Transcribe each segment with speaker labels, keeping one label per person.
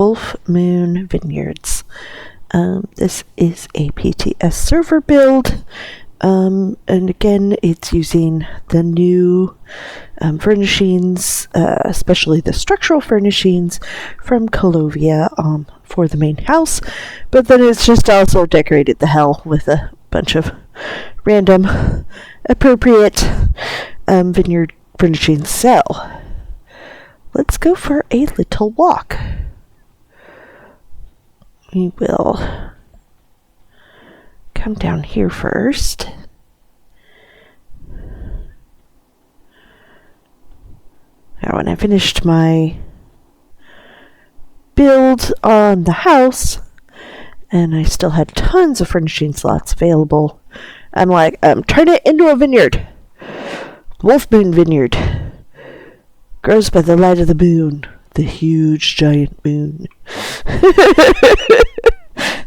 Speaker 1: Wolf Moon Vineyards. This is a PTS server build, and again, it's using the new furnishings, especially the structural furnishings from Colovian for the main house, but then it's just also decorated the hell with a bunch of random appropriate vineyard furnishings. So, let's go for a little walk. We will come down here first. Now, when I finished my build on the house, and I still had tons of furnishing slots available, I'm like, turn it into a vineyard. Wolf Moon Vineyard. Grows by the light of the moon. The huge giant moon.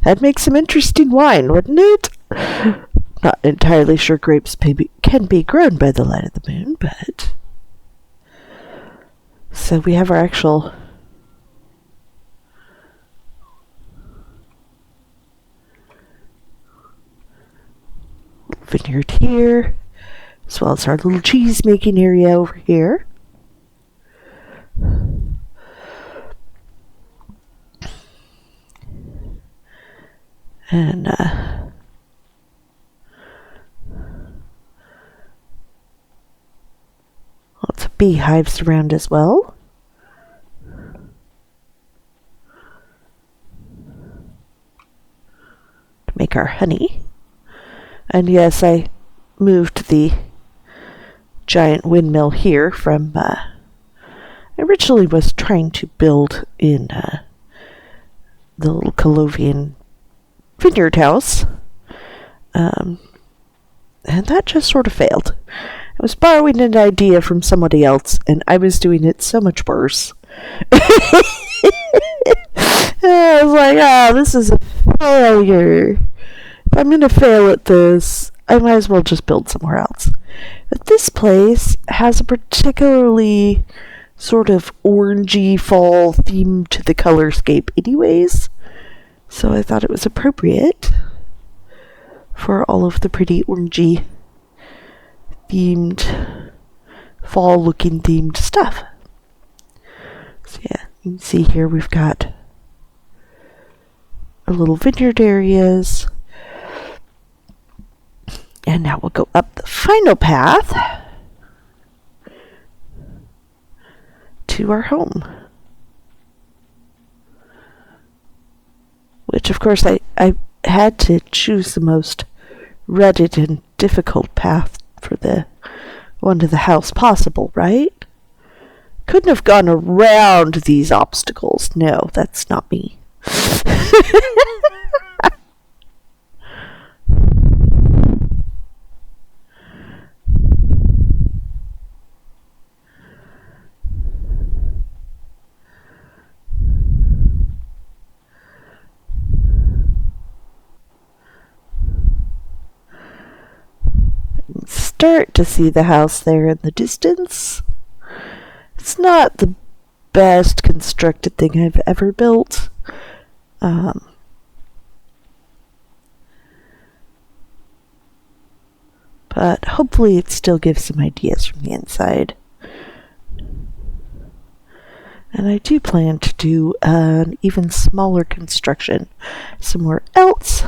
Speaker 1: That makes some interesting wine, wouldn't it? Not entirely sure grapes can be grown by the light of the moon, but... So we have our actual... vineyard here, as well as our little cheese making area over here. And lots of beehives around as well. To make our honey. And yes, I moved the giant windmill here from, I originally was trying to build in the little Colovian vineyard house, and that just sort of failed. I was borrowing an idea from somebody else, and I was doing it so much worse. I was like, this is a failure. If I'm going to fail at this, I might as well just build somewhere else. But this place has a particularly sort of orangey fall theme to the colorscape anyways, so I thought it was appropriate for all of the pretty orangey themed, fall looking themed stuff. So yeah, you can see here we've got our little vineyard areas. And now we'll go up the final path to our home. Which, of course, I had to choose the most rugged and difficult path for the one to the house possible, right? Couldn't have gone around these obstacles. No, that's not me. Start to see the house there in the distance. It's not the best constructed thing I've ever built. But hopefully it still gives some ideas from the inside. And I do plan to do an even smaller construction somewhere else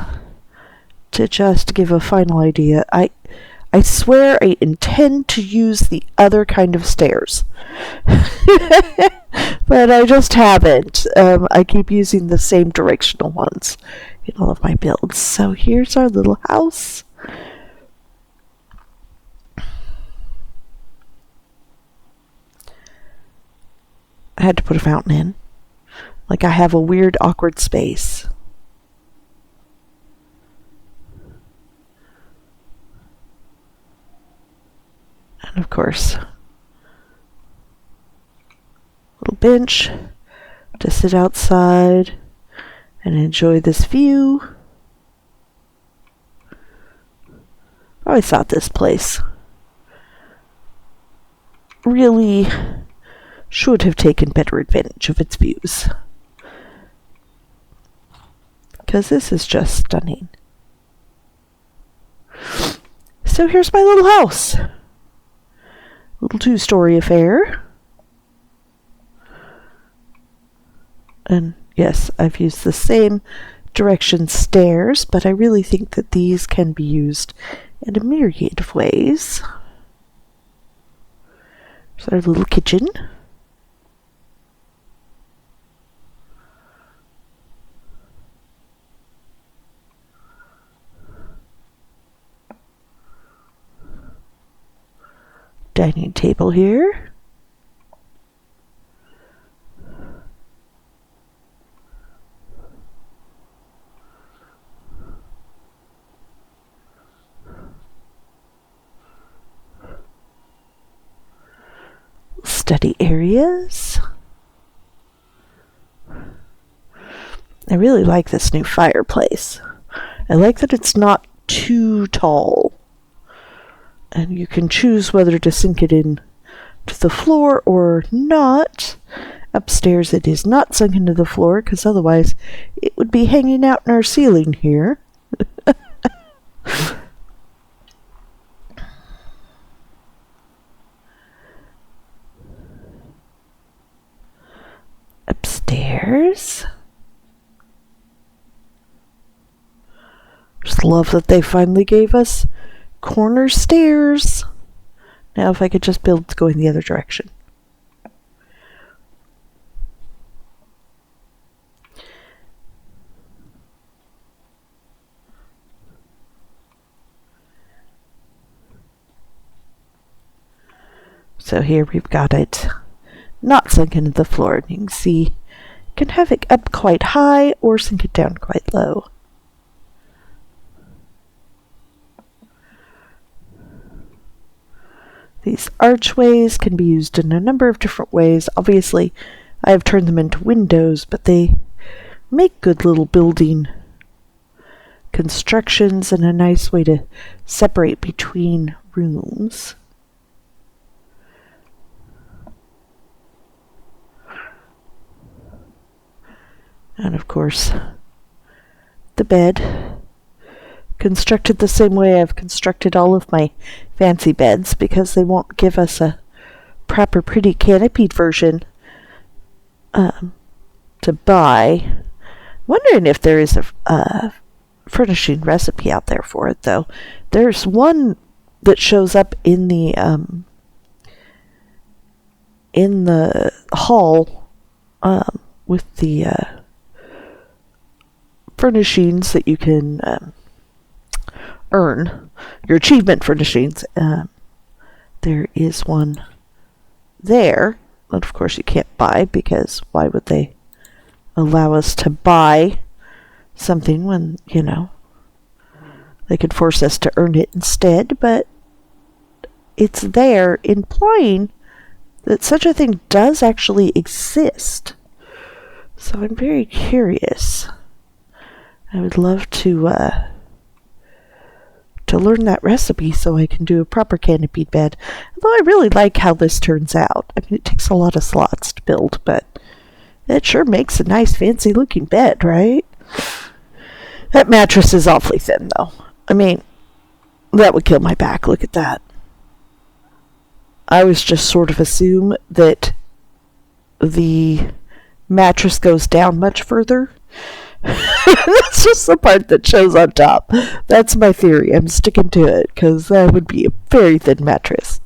Speaker 1: to just give a final idea. I swear I intend to use the other kind of stairs. But I just haven't. I keep using the same directional ones in all of my builds. So here's our little house. I had to put a fountain in. Like I have a weird, awkward space. And of course, little bench to sit outside and enjoy this view. I always thought this place really should have taken better advantage of its views. because this is just stunning. So here's my little house. Little 2-story affair. And yes, I've used the same direction stairs, but I really think that these can be used in a myriad of ways. There's our little kitchen. Dining table here. Study areas. I really like this new fireplace. I like that it's not too tall. And you can choose whether to sink it in to the floor or not. Upstairs it is not sunk into the floor, because otherwise it would be hanging out in our ceiling here. Upstairs. Just love that they finally gave us corner stairs. Now if I could just build going the other direction. So here we've got it not sunk into the floor. And you can see you can have it up quite high or sink it down quite low. These archways can be used in a number of different ways. Obviously, I have turned them into windows, but they make good little building constructions and a nice way to separate between rooms. And of course, the bed, constructed the same way I've constructed all of my fancy beds, because they won't give us a proper pretty canopied version to buy. Wondering if there is a furnishing recipe out there for it, though. There's one that shows up in the hall with the furnishings that you can earn, your achievement furnishings. There is one there that of course you can't buy, because why would they allow us to buy something when, you know, they could force us to earn it instead. But it's there, implying that such a thing does actually exist. So I'm very curious. I would love to learn that recipe so I can do a proper canopied bed. Although I really like how this turns out. I mean, it takes a lot of slots to build, but it sure makes a nice fancy looking bed, right? That mattress is awfully thin, though. I mean, that would kill my back. Look at that. I always just sort of assume that the mattress goes down much further. That's just the part that shows on top. That's my theory. I'm sticking to it, because that would be a very thin mattress.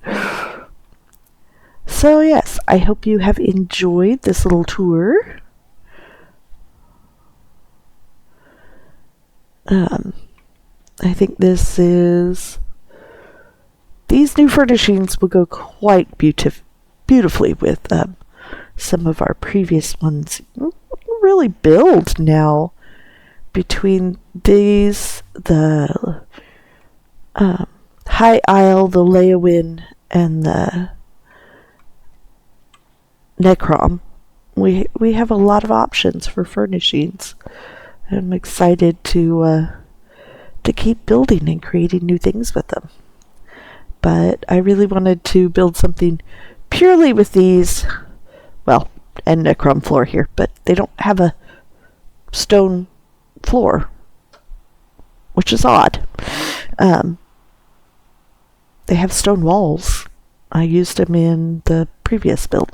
Speaker 1: So yes, I hope you have enjoyed this little tour. I think these new furnishings will go quite beautifully with some of our previous ones. Really build now between these, the high aisle, the lay-in, and the necrom. We have a lot of options for furnishings. I'm excited to keep building and creating new things with them. But I really wanted to build something purely with these, well, and necrom floor here, but they don't have a stone floor, which is odd. They have stone walls. I used them in the previous build.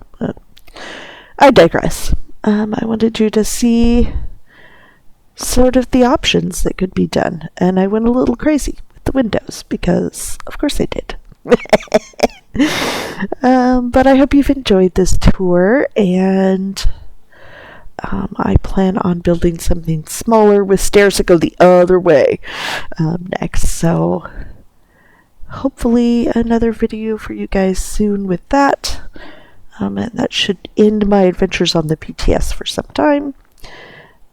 Speaker 1: I digress. I wanted you to see sort of the options that could be done, and I went a little crazy with the windows because, of course, I did. But I hope you've enjoyed this tour, and I plan on building something smaller with stairs that go the other way next. So hopefully another video for you guys soon with that. And that should end my adventures on the PTS for some time.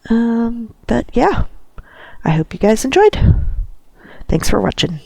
Speaker 1: But yeah, I hope you guys enjoyed. Thanks for watching.